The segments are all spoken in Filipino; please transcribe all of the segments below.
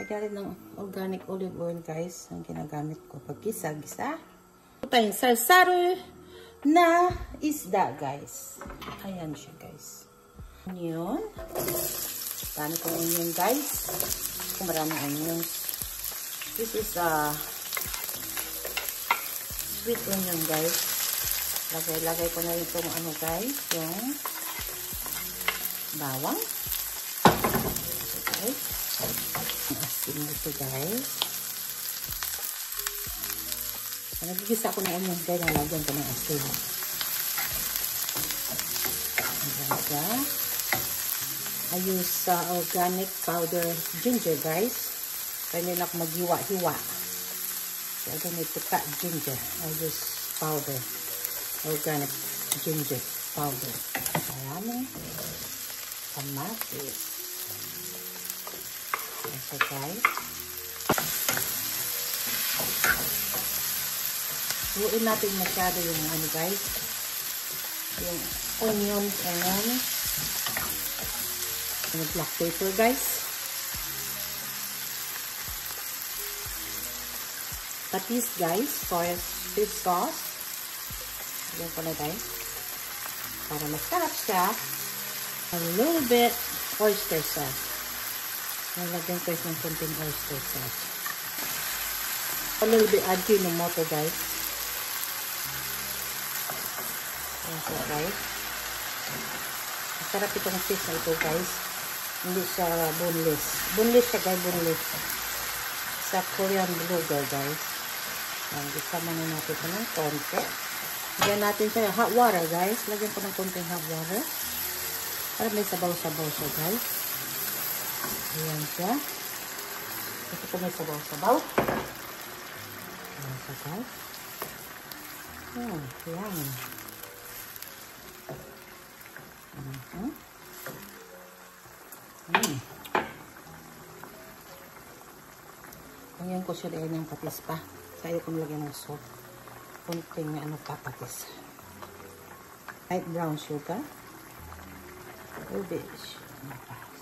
Lagyan ng organic olive oil, guys. Ang ginagamit ko pag gisa-gisa. Ito tayong salsaro na isda, guys. Ayan siya, guys. Onion. Dami kong onion, guys. Kung maraming onion. This is sweet onion, guys. Lagay ko na rin itong ano, guys. Yung bawang. Okay. Asin ito, guys. Nagigisa ko ng onion, guys. Nalagyan ko ng asin. Ayan siya. I use organic powder ginger, guys. Kaya nila ako maghiwa-hiwa. Kaya ganito ka ginger. I use powder. Organic ginger powder. Marami. Kamatis. Ayan siya, guys. Luin natin masyado yung ano, guys. Yung onions and yung black pepper, guys. Patis, guys, for fish sauce. Ayan ko na, guys. Para masarap siya. A little bit oyster sauce. Nalagyan ko yung konting oyster sauce. A little bit Ajinomoto, guys. Ayan siya, guys. Masarap itong fish na ito, guys. Hindi siya boneless. Boneless siya, guys, boneless. Sa Korean burger, guys. Isama na natin ito ng konti. Lagyan natin siya hot water, guys. Lagyan ko ng konting hot water. Para may sabaw-sabaw siya, guys. Ayan siya. Ito ko may sabaw-sabaw. Ayan siya, guys. Ayan. Ayan ko siya dahil ng patis pa. Kaya ko nilagyan ng salt. Kunting ano pa patis. Light brown sugar. A little bit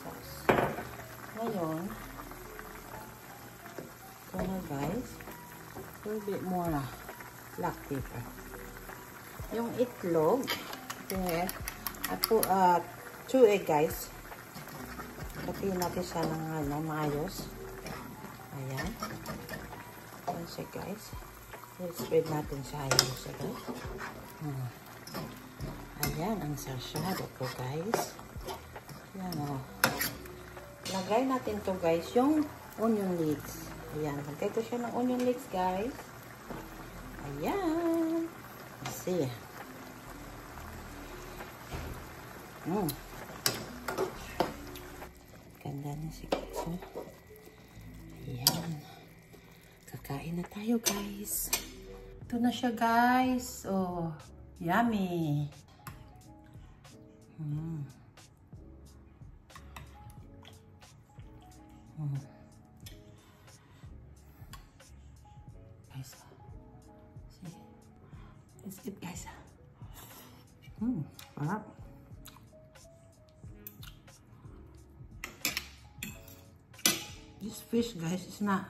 sauce. Ngayon, ito na, guys. A little bit more black pepper. Yung itlog, ito ako, 2 egg, guys. Batiin natin siya ng maayos. Ayan. Ayan siya, guys. I-spread natin siya. Ayan siya, guys. Ayan, ang sarsyado ko, guys. Ayan, o. Lagay natin to, guys, yung onion leeks. Ayan, lagay ko siya ng onion leeks, guys. Ayan. Let's see. Ganda na siya, guys. Ayan. Kakain na tayo, guys. Ito na siya, guys. Oh, yummy. Guys. See. Let's eat, guys. Sarap. This fish, guys, is not,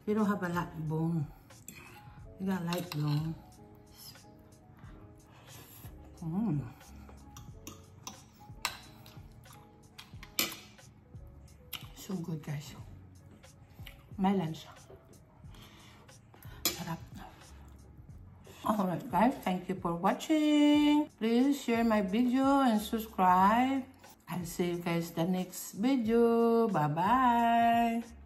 they don't have a lot of bone. They got light bone. So good, guys. Melon siya. Sarap. Alright, guys, thank you for watching. Please share my video and subscribe. I'll see you guys the next video. Bye-bye.